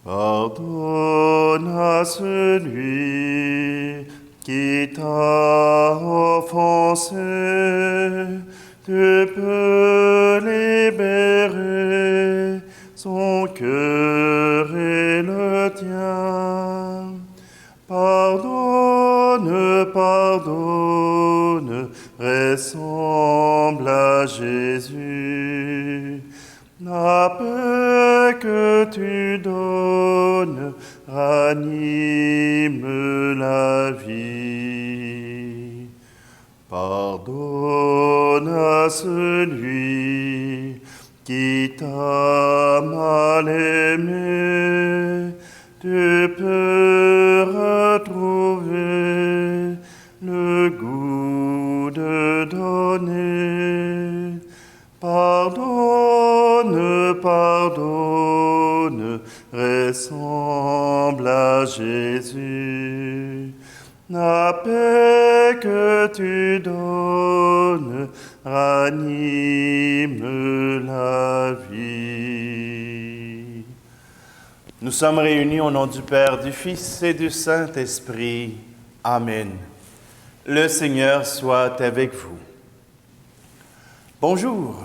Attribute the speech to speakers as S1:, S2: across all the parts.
S1: Pardonne à celui qui t'a offensé, tu peux libérer son cœur et le tien. Pardonne, pardonne, ressemble à Jésus. La paix que tu donnes ranime la vie. Pardonne à celui qui t'a mal aimé, tu peux retrouver le goût de donner. Pardonne, pardonne, ressemble à Jésus. La paix que tu donnes ranime la vie. Nous sommes réunis au nom du Père, du Fils et du Saint-Esprit. Amen. Le Seigneur soit avec vous. Bonjour.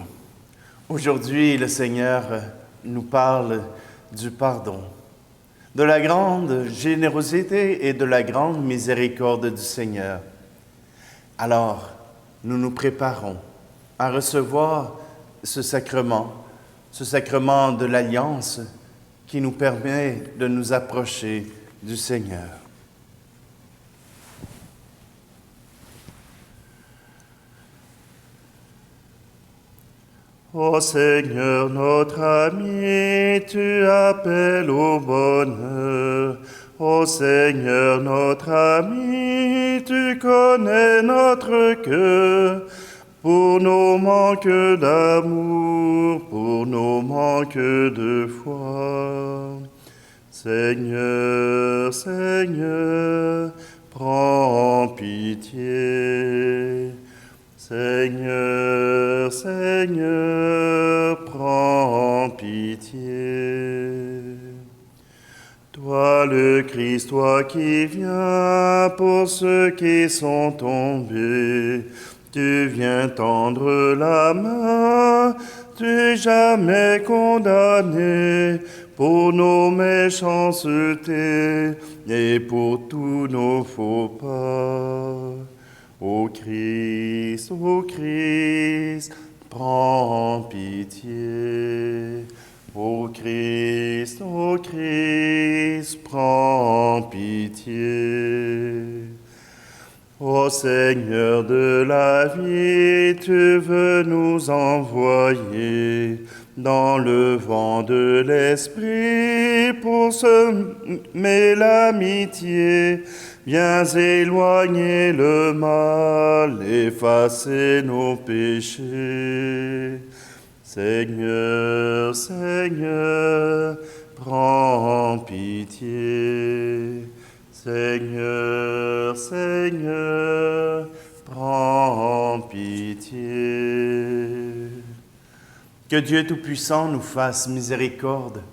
S1: Aujourd'hui, le Seigneur nous parle du pardon, de la grande générosité et de la grande miséricorde du Seigneur. Alors, nous nous préparons à recevoir ce sacrement de l'Alliance qui nous permet de nous approcher du Seigneur. Ô Seigneur, notre ami, tu appelles au bonheur. Ô Seigneur, notre ami, tu connais notre cœur. Pour nos manques d'amour, pour nos manques de foi. Seigneur, Seigneur, prends pitié. Seigneur, Seigneur, prends pitié. Toi le Christ, toi qui viens pour ceux qui sont tombés, tu viens tendre la main, tu es jamais condamné pour nos méchancetés et pour tous nos faux pas. Ô Christ, prends pitié. Ô Christ, prends pitié. Ô Seigneur de la vie, tu veux nous envoyer dans le vent de l'Esprit pour semer l'amitié. Viens éloigner le mal, effacer nos péchés. Seigneur, Seigneur, prends pitié. Seigneur, Seigneur, prends pitié. Que Dieu Tout-Puissant nous fasse miséricorde,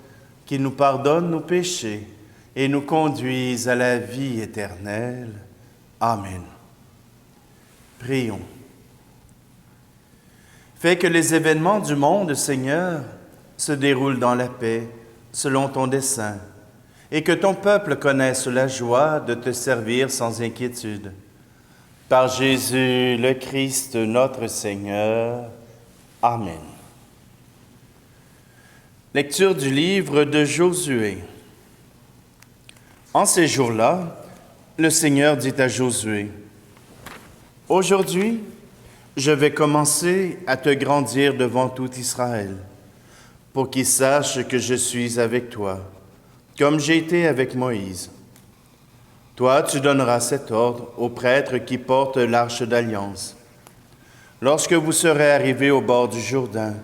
S1: qu'il nous pardonne nos péchés et nous conduise à la vie éternelle. Amen. Prions. Fais que les événements du monde, Seigneur, se déroulent dans la paix, selon ton dessein, et que ton peuple connaisse la joie de te servir sans inquiétude. Par Jésus le Christ, notre Seigneur. Amen. Lecture du livre de Josué. En ces jours-là, le Seigneur dit à Josué, « Aujourd'hui, je vais commencer à te grandir devant tout Israël, pour qu'ils sachent que je suis avec toi, comme j'ai été avec Moïse. Toi, tu donneras cet ordre aux prêtres qui portent l'arche d'alliance. Lorsque vous serez arrivés au bord du Jourdain,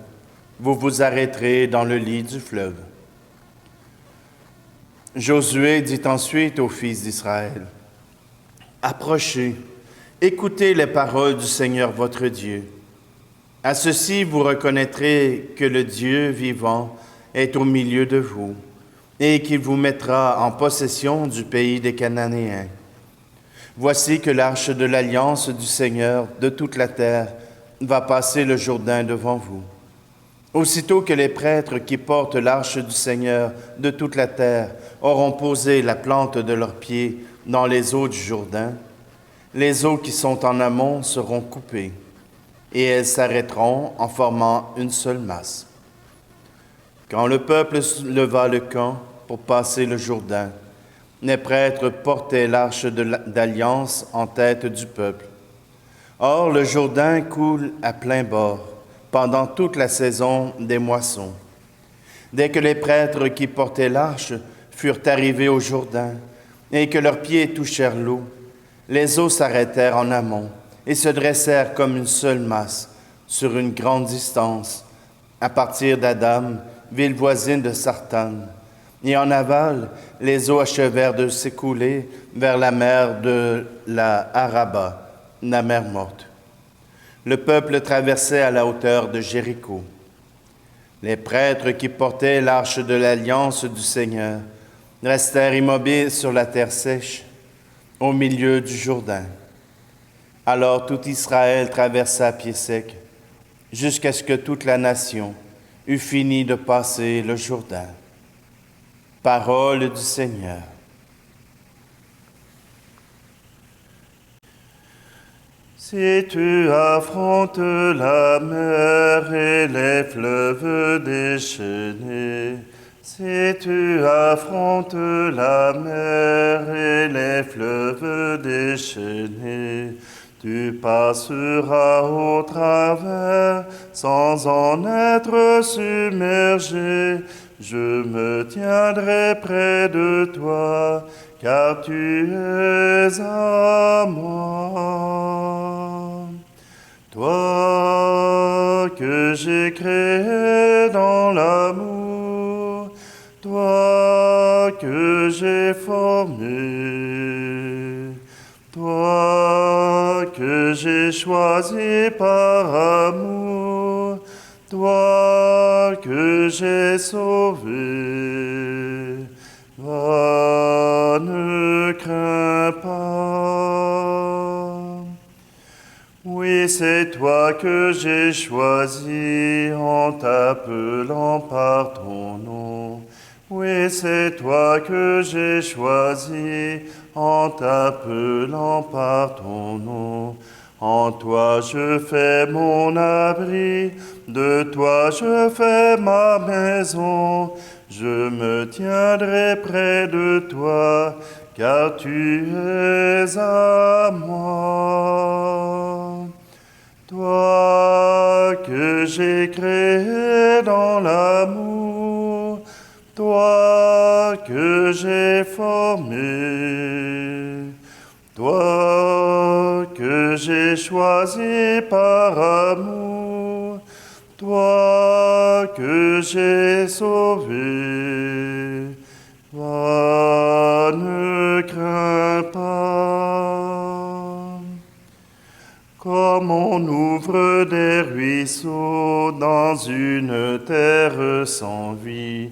S1: vous vous arrêterez dans le lit du fleuve. » Josué dit ensuite aux fils d'Israël, « Approchez, écoutez les paroles du Seigneur votre Dieu. À ceci, vous reconnaîtrez que le Dieu vivant est au milieu de vous, et qu'il vous mettra en possession du pays des Cananéens. Voici que l'arche de l'alliance du Seigneur de toute la terre va passer le Jourdain devant vous. Aussitôt que les prêtres qui portent l'arche du Seigneur de toute la terre auront posé la plante de leurs pieds dans les eaux du Jourdain, les eaux qui sont en amont seront coupées, et elles s'arrêteront en formant une seule masse. Quand le peuple leva le camp pour passer le Jourdain, les prêtres portaient l'arche d'alliance en tête du peuple. Or, le Jourdain coule à plein bord pendant toute la saison des moissons. Dès que les prêtres qui portaient l'arche furent arrivés au Jourdain et que leurs pieds touchèrent l'eau, les eaux s'arrêtèrent en amont et se dressèrent comme une seule masse sur une grande distance, à partir d'Adam, ville voisine de Sartane. Et en aval, les eaux achevèrent de s'écouler vers la mer de la Araba, la mer morte. Le peuple traversait à la hauteur de Jéricho. Les prêtres qui portaient l'arche de l'alliance du Seigneur restèrent immobiles sur la terre sèche, au milieu du Jourdain. Alors tout Israël traversa à pied sec, jusqu'à ce que toute la nation eût fini de passer le Jourdain. Parole du Seigneur. Si tu affrontes la mer et les fleuves déchaînés, si tu affrontes la mer et les fleuves déchaînés, tu passeras au travers sans en être submergé. Je me tiendrai près de toi, car tu es à moi. Toi que j'ai créé dans l'amour, toi que j'ai formé, toi que j'ai choisi par amour, toi que j'ai sauvé. Va, ne crains pas. Oui, c'est toi que j'ai choisi en t'appelant par ton nom. Oui, c'est toi que j'ai choisi en t'appelant par ton nom. En toi je fais mon abri, de toi je fais ma maison. Je me tiendrai près de toi, car tu es à moi. Toi que j'ai créé dans l'amour, toi que j'ai formé, toi que j'ai choisi par amour, toi que j'ai sauvé. Va, ne crains pas. Comme on ouvre des ruisseaux dans une terre sans vie,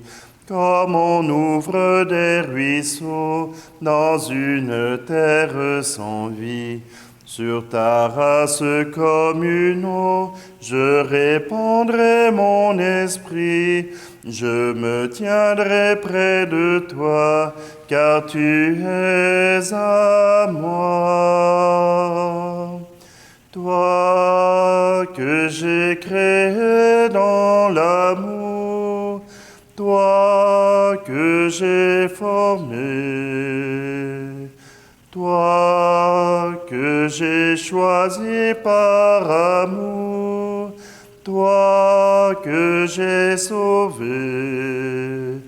S1: comme on ouvre des ruisseaux dans une terre sans vie, sur ta race comme une eau, je répandrai mon esprit, je me tiendrai près de toi, car tu es à moi. Toi que j'ai créé dans l'amour, toi que j'ai formé, toi que j'ai choisi par amour, toi que j'ai sauvé.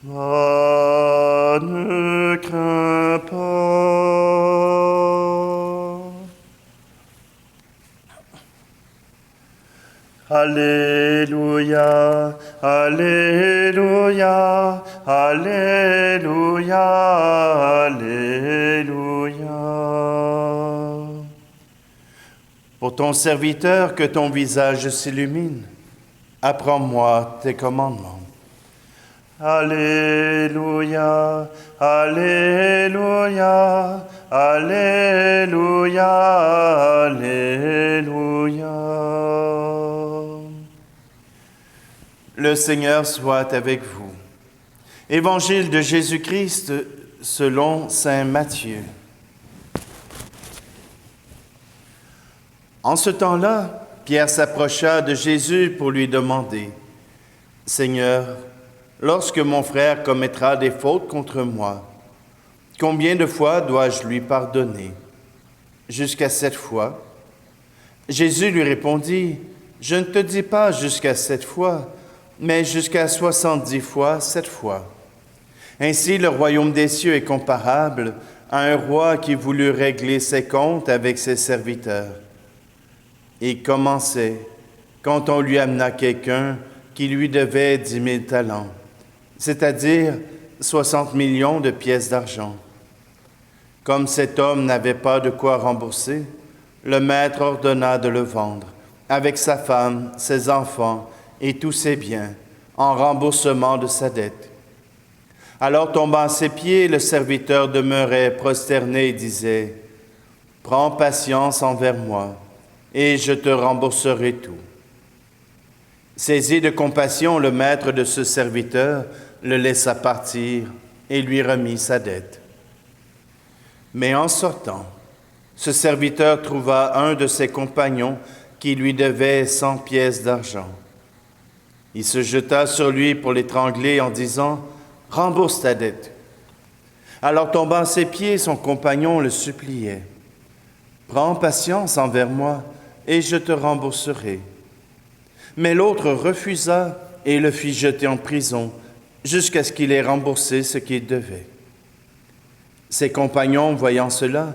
S1: Va, ne crains pas. Alléluia, Alléluia, Alléluia, Alléluia. Pour ton serviteur, que ton visage s'illumine. Apprends-moi tes commandements. Alléluia, Alléluia, Alléluia, Alléluia. Le Seigneur soit avec vous. Évangile de Jésus-Christ selon saint Matthieu. En ce temps-là, Pierre s'approcha de Jésus pour lui demander, « Seigneur, lorsque mon frère commettra des fautes contre moi, combien de fois dois-je lui pardonner? Jusqu'à 7 fois? » Jésus lui répondit, « Je ne te dis pas jusqu'à 7 fois, mais jusqu'à 70 fois 7 fois. Ainsi, le royaume des cieux est comparable à un roi qui voulut régler ses comptes avec ses serviteurs. Il commençait quand on lui amena quelqu'un qui lui devait 10 000 talents, c'est-à-dire 60 millions de pièces d'argent. Comme cet homme n'avait pas de quoi rembourser, le maître ordonna de le vendre, avec sa femme, ses enfants et tous ses biens, en remboursement de sa dette. Alors tombant à ses pieds, le serviteur demeurait prosterné et disait, « Prends patience envers moi, et je te rembourserai tout. » Saisi de compassion, le maître de ce serviteur le laissa partir et lui remit sa dette. Mais en sortant, ce serviteur trouva un de ses compagnons qui lui devait 100 pièces d'argent. Il se jeta sur lui pour l'étrangler en disant, « Rembourse ta dette. » Alors tombant à ses pieds, son compagnon le suppliait, « Prends patience envers moi, et je te rembourserai. » Mais l'autre refusa et le fit jeter en prison jusqu'à ce qu'il ait remboursé ce qu'il devait. Ses compagnons, voyant cela,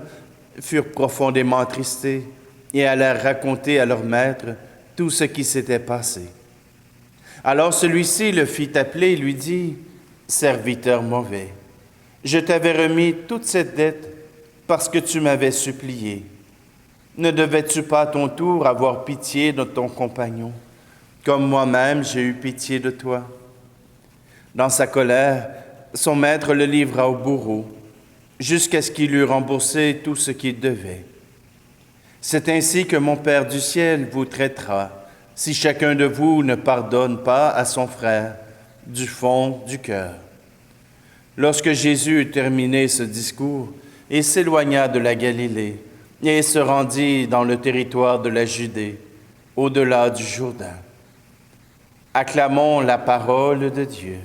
S1: furent profondément attristés et allèrent raconter à leur maître tout ce qui s'était passé. Alors celui-ci le fit appeler et lui dit, « Serviteur mauvais, je t'avais remis toute cette dette parce que tu m'avais supplié. Ne devais-tu pas à ton tour avoir pitié de ton compagnon, comme moi-même j'ai eu pitié de toi? » Dans sa colère, son maître le livra au bourreau, jusqu'à ce qu'il eût remboursé tout ce qu'il devait. C'est ainsi que mon Père du ciel vous traitera, si chacun de vous ne pardonne pas à son frère du fond du cœur. » Lorsque Jésus eut terminé ce discours, il s'éloigna de la Galilée et se rendit dans le territoire de la Judée, au-delà du Jourdain. Acclamons la parole de Dieu.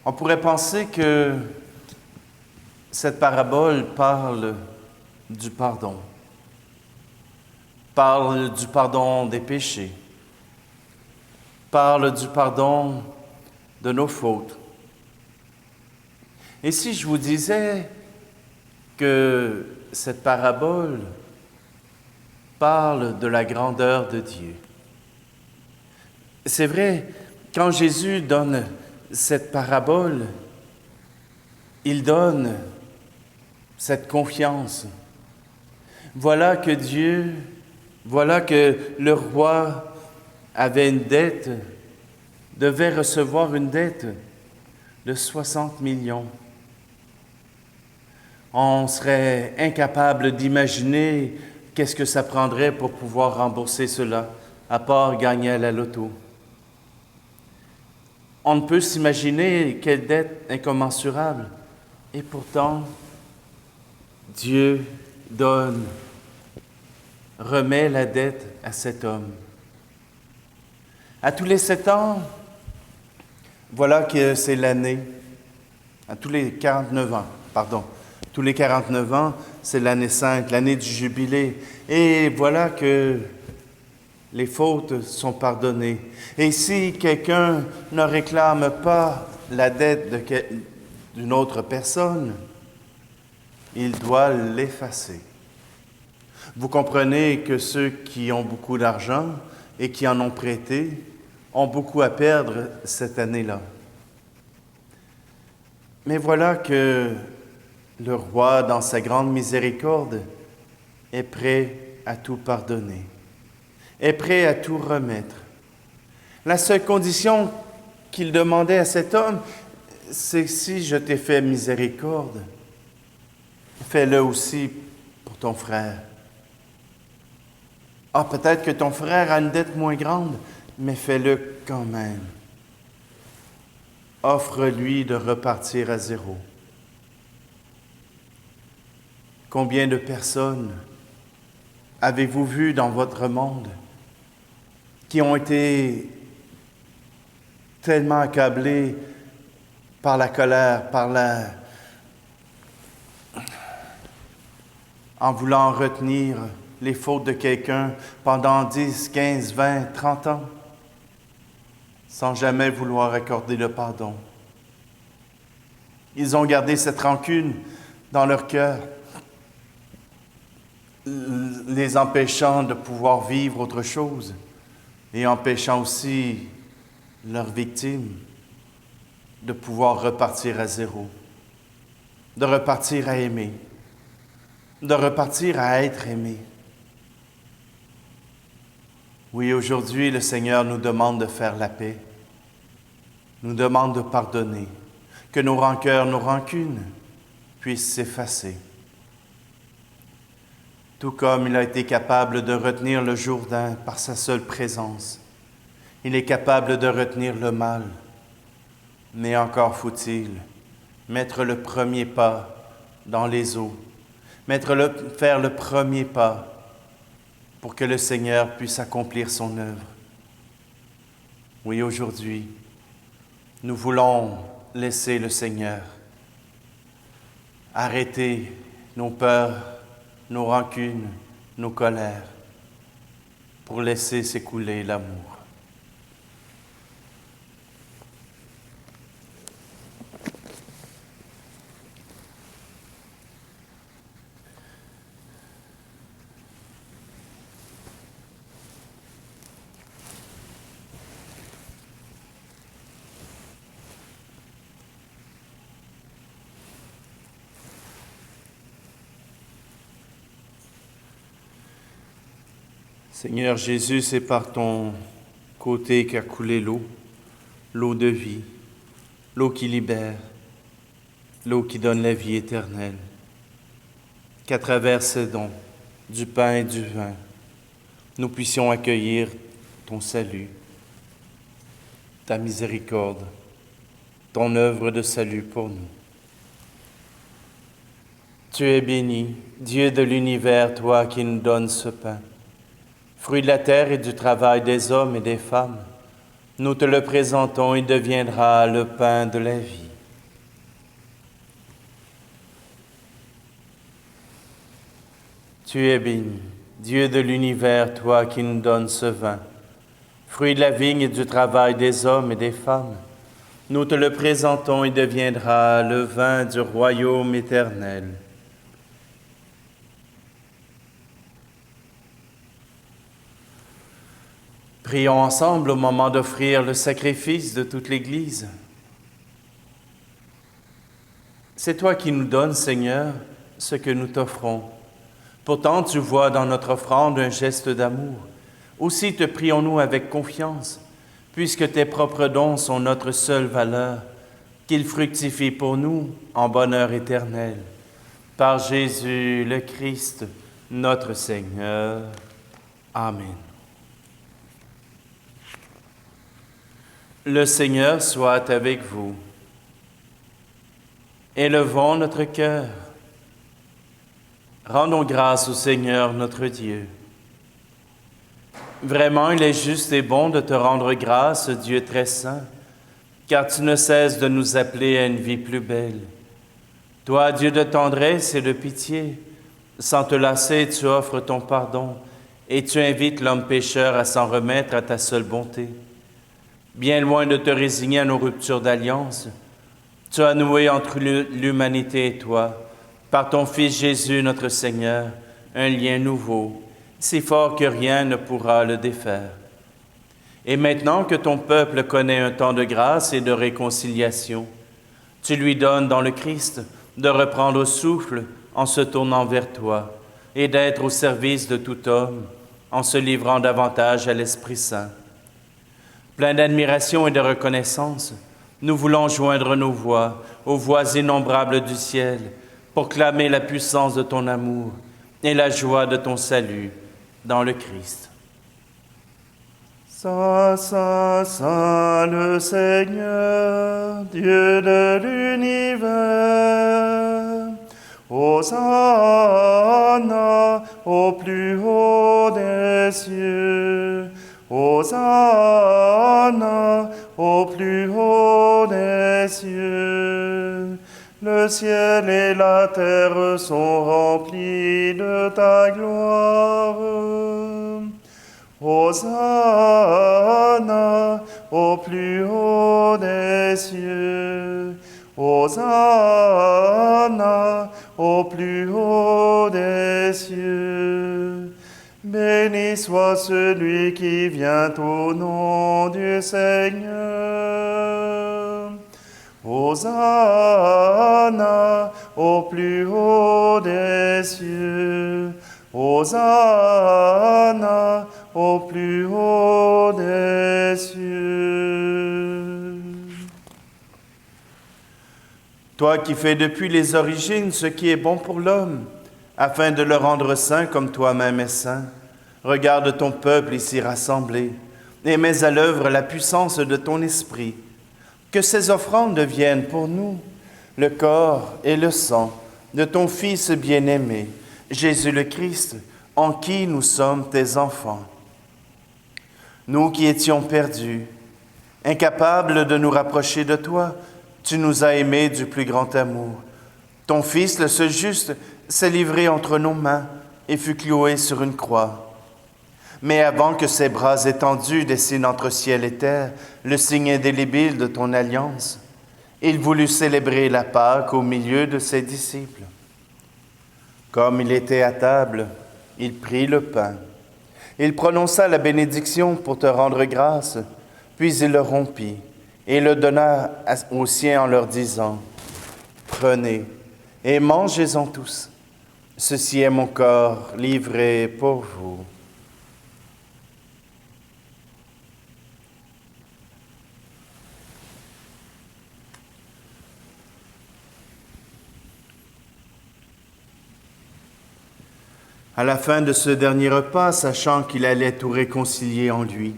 S1: On pourrait penser que cette parabole parle du pardon des péchés, parle du pardon de nos fautes. Et si je vous disais que cette parabole parle de la grandeur de Dieu? C'est vrai, quand Jésus donne cette parabole, il donne cette confiance. Voilà que le roi avait une dette, devait recevoir une dette de 60 millions. On serait incapable d'imaginer qu'est-ce que ça prendrait pour pouvoir rembourser cela, à part gagner à la loto. On ne peut s'imaginer quelle dette incommensurable. Et pourtant, Dieu remet la dette à cet homme. À tous les 7 ans, voilà que c'est l'année, tous les 49 ans, c'est l'année sainte, l'année du jubilé. Et voilà que les fautes sont pardonnées. Et si quelqu'un ne réclame pas la dette d'une autre personne, il doit l'effacer. Vous comprenez que ceux qui ont beaucoup d'argent et qui en ont prêté ont beaucoup à perdre cette année-là. Mais voilà que le roi, dans sa grande miséricorde, est prêt à tout pardonner, est prêt à tout remettre. La seule condition qu'il demandait à cet homme, c'est si je t'ai fait miséricorde, fais-le aussi pour ton frère. Ah, peut-être que ton frère a une dette moins grande, mais fais-le quand même. Offre-lui de repartir à zéro. Combien de personnes avez-vous vu dans votre monde qui ont été tellement accablées par la colère, en voulant retenir les fautes de quelqu'un pendant 10, 15, 20, 30 ans, sans jamais vouloir accorder le pardon. Ils ont gardé cette rancune dans leur cœur, les empêchant de pouvoir vivre autre chose et empêchant aussi leurs victimes de pouvoir repartir à zéro, de repartir à aimer, de repartir à être aimé. Oui, aujourd'hui, le Seigneur nous demande de faire la paix, nous demande de pardonner, que nos rancœurs, nos rancunes puissent s'effacer. Tout comme il a été capable de retenir le Jourdain par sa seule présence, il est capable de retenir le mal. Mais encore faut-il mettre le premier pas dans les eaux, faire le premier pas pour que le Seigneur puisse accomplir son œuvre. Oui, aujourd'hui, nous voulons laisser le Seigneur arrêter nos peurs, nos rancunes, nos colères, pour laisser s'écouler l'amour. Seigneur Jésus, c'est par ton côté qu'a coulé l'eau de vie, l'eau qui libère, l'eau qui donne la vie éternelle, qu'à travers ces dons, du pain et du vin, nous puissions accueillir ton salut, ta miséricorde, ton œuvre de salut pour nous. Tu es béni, Dieu de l'univers, toi qui nous donnes ce pain, fruit de la terre et du travail des hommes et des femmes. Nous te le présentons, il deviendra le pain de la vie. Tu es béni, Dieu de l'univers, toi qui nous donnes ce vin, fruit de la vigne et du travail des hommes et des femmes. Nous te le présentons, il deviendra le vin du royaume éternel. Prions ensemble au moment d'offrir le sacrifice de toute l'Église. C'est toi qui nous donnes, Seigneur, ce que nous t'offrons. Pourtant, tu vois dans notre offrande un geste d'amour. Aussi te prions-nous avec confiance, puisque tes propres dons sont notre seule valeur, qu'ils fructifient pour nous en bonheur éternel. Par Jésus le Christ, notre Seigneur. Amen. Le Seigneur soit avec vous. Élevons notre cœur. Rendons grâce au Seigneur notre Dieu. Vraiment, il est juste et bon de te rendre grâce, Dieu très saint, car tu ne cesses de nous appeler à une vie plus belle. Toi, Dieu de tendresse et de pitié, sans te lasser, tu offres ton pardon et tu invites l'homme pécheur à s'en remettre à ta seule bonté. Bien loin de te résigner à nos ruptures d'alliance, tu as noué entre l'humanité et toi, par ton Fils Jésus notre Seigneur, un lien nouveau, si fort que rien ne pourra le défaire. Et maintenant que ton peuple connaît un temps de grâce et de réconciliation, tu lui donnes dans le Christ de reprendre au souffle en se tournant vers toi et d'être au service de tout homme en se livrant davantage à l'Esprit Saint. Plein d'admiration et de reconnaissance, nous voulons joindre nos voix aux voix innombrables du ciel pour clamer la puissance de ton amour et la joie de ton salut dans le Christ. Saint, Saint, Saint le Seigneur, Dieu de l'univers, Hosanna au plus haut des cieux, Hosanna au plus haut des cieux. Le ciel et la terre sont remplis de ta gloire. Hosanna au plus haut des cieux, Hosanna au plus haut des cieux. Béni soit celui qui vient au nom du Seigneur. Hosanna au plus haut des cieux, Hosanna au plus haut des cieux. Toi qui fais depuis les origines ce qui est bon pour l'homme, afin de le rendre saint comme toi-même es saint, regarde ton peuple ici rassemblé et mets à l'œuvre la puissance de ton esprit. Que ces offrandes deviennent pour nous le corps et le sang de ton Fils bien-aimé, Jésus le Christ, en qui nous sommes tes enfants. Nous qui étions perdus, incapables de nous rapprocher de toi, tu nous as aimés du plus grand amour. Ton Fils, le seul juste, s'est livré entre nos mains et fut cloué sur une croix. Mais avant que ses bras étendus dessinent entre ciel et terre le signe indélébile de ton alliance, il voulut célébrer la Pâque au milieu de ses disciples. Comme il était à table, il prit le pain. Il prononça la bénédiction pour te rendre grâce, puis il le rompit et le donna aux siens en leur disant : « Prenez et mangez-en tous. Ceci est mon corps livré pour vous. » À la fin de ce dernier repas, sachant qu'il allait tout réconcilier en lui,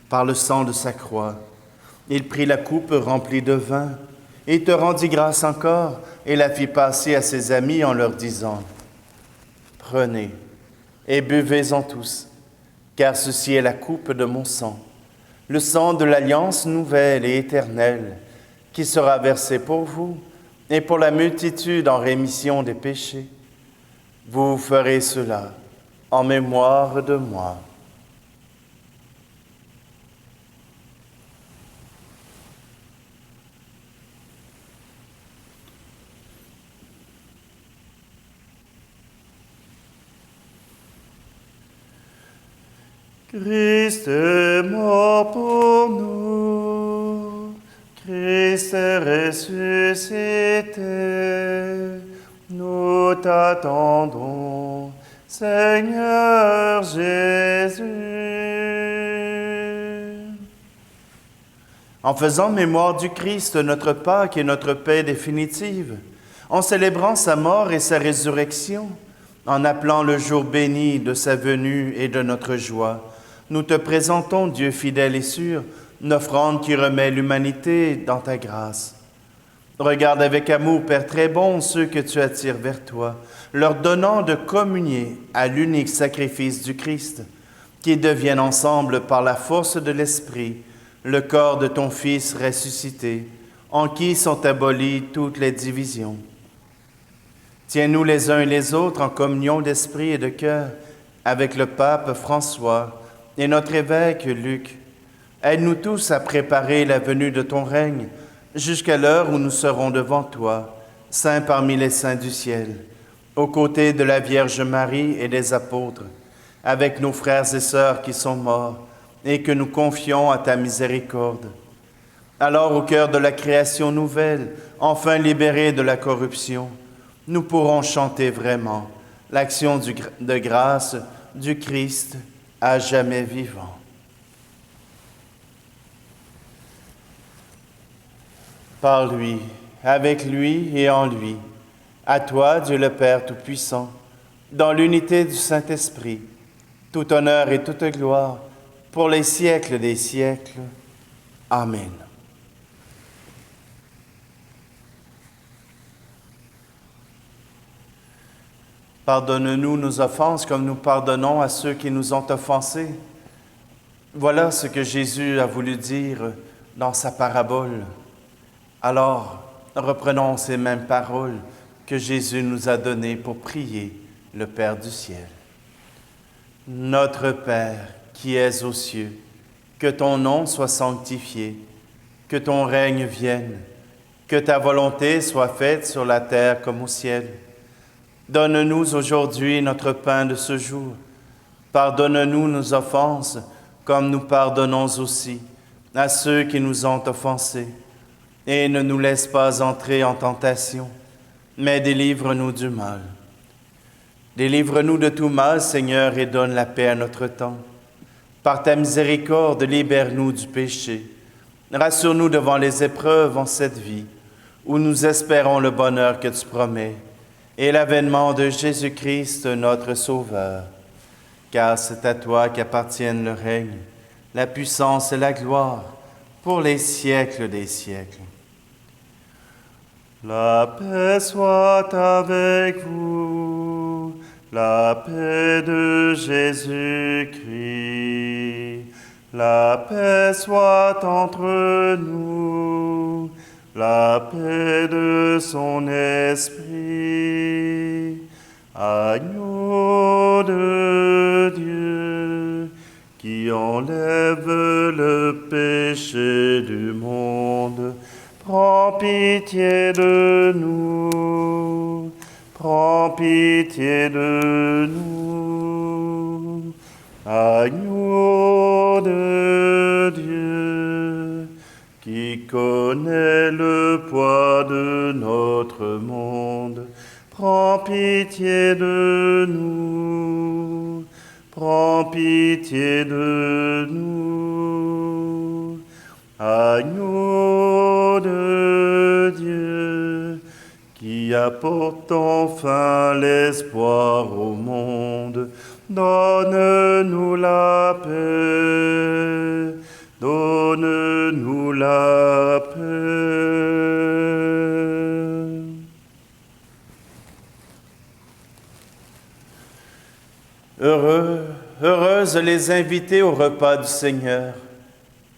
S1: par le sang de sa croix, il prit la coupe remplie de vin, et te rendit grâce encore, et la fit passer à ses amis en leur disant : « Prenez et buvez-en tous, car ceci est la coupe de mon sang, le sang de l'alliance nouvelle et éternelle, qui sera versé pour vous et pour la multitude en rémission des péchés. Vous ferez cela en mémoire de moi. » Christ est mort pour nous, Christ est ressuscité, nous t'attendons, Seigneur Jésus. En faisant mémoire du Christ, notre Pâque et notre paix définitive, en célébrant sa mort et sa résurrection, en appelant le jour béni de sa venue et de notre joie, nous te présentons, Dieu fidèle et sûr, une offrande qui remet l'humanité dans ta grâce. Regarde avec amour, Père très bon, ceux que tu attires vers toi, leur donnant de communier à l'unique sacrifice du Christ, qu'ils deviennent ensemble par la force de l'Esprit, le corps de ton Fils ressuscité, en qui sont abolies toutes les divisions. Tiens-nous les uns et les autres en communion d'esprit et de cœur avec le pape François et notre évêque Luc. Aide-nous tous à préparer la venue de ton règne jusqu'à l'heure où nous serons devant toi, saints parmi les saints du ciel, aux côtés de la Vierge Marie et des apôtres, avec nos frères et sœurs qui sont morts et que nous confions à ta miséricorde. Alors, au cœur de la création nouvelle, enfin libérés de la corruption, nous pourrons chanter vraiment l'action de grâce du Christ à jamais vivant. par lui, avec lui et en lui. À toi, Dieu le Père Tout-Puissant, dans l'unité du Saint-Esprit, tout honneur et toute gloire, pour les siècles des siècles. Amen. Pardonne-nous nos offenses comme nous pardonnons à ceux qui nous ont offensés. Voilà ce que Jésus a voulu dire dans sa parabole. Alors, reprenons ces mêmes paroles que Jésus nous a données pour prier le Père du ciel. Notre Père qui es aux cieux, que ton nom soit sanctifié, que ton règne vienne, que ta volonté soit faite sur la terre comme au ciel. Donne-nous aujourd'hui notre pain de ce jour. Pardonne-nous nos offenses, comme nous pardonnons aussi à ceux qui nous ont offensés. Et ne nous laisse pas entrer en tentation, mais délivre-nous du mal. Délivre-nous de tout mal, Seigneur, et donne la paix à notre temps. Par ta miséricorde, libère-nous du péché. Rassure-nous devant les épreuves en cette vie, où nous espérons le bonheur que tu promets, et l'avènement de Jésus-Christ, notre Sauveur. Car c'est à toi qu'appartiennent le règne, la puissance et la gloire, pour les siècles des siècles. La paix soit avec vous, la paix de Jésus-Christ. La paix soit entre nous, la paix de son esprit. Agneau de Dieu, qui enlève le péché du monde, prends pitié de nous, prends pitié de nous. Agneau de Dieu, qui connaît le poids de notre monde, prends pitié de nous, prends pitié de nous. Agneau de Dieu, qui apporte enfin l'espoir au monde, donne-nous la paix, donne-nous la paix. Heureuses les invités au repas du Seigneur.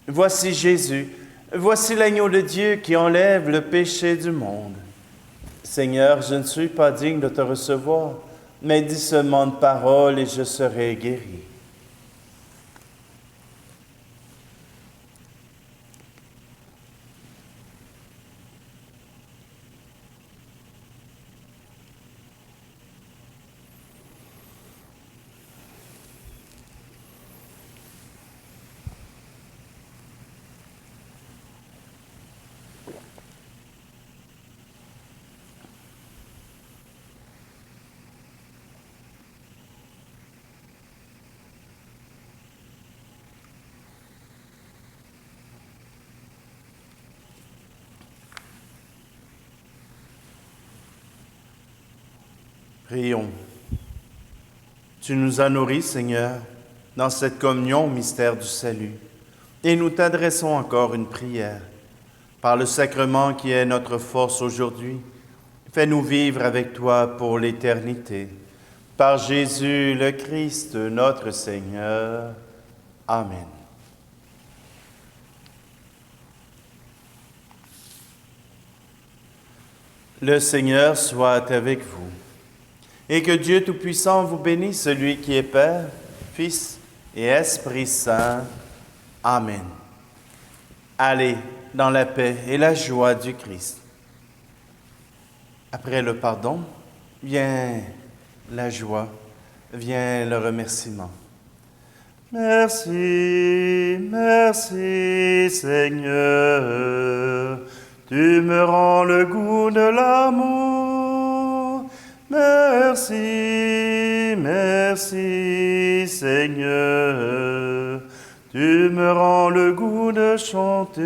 S1: Voici Jésus, voici l'agneau de Dieu qui enlève le péché du monde. Seigneur, je ne suis pas digne de te recevoir, mais dis seulement une parole et je serai guéri. Prions. Tu nous as nourris, Seigneur, dans cette communion au mystère du salut, et nous t'adressons encore une prière. Par le sacrement qui est notre force aujourd'hui, fais-nous vivre avec toi pour l'éternité. Par Jésus le Christ, notre Seigneur. Amen. Le Seigneur soit avec vous. Et que Dieu Tout-Puissant vous bénisse, celui qui est Père, Fils et Esprit Saint. Amen. Allez dans la paix et la joie du Christ. Après le pardon, vient la joie, vient le remerciement. Merci, merci Seigneur, tu me rends le goût de l'amour. Merci, merci Seigneur, tu me rends le goût de chanter.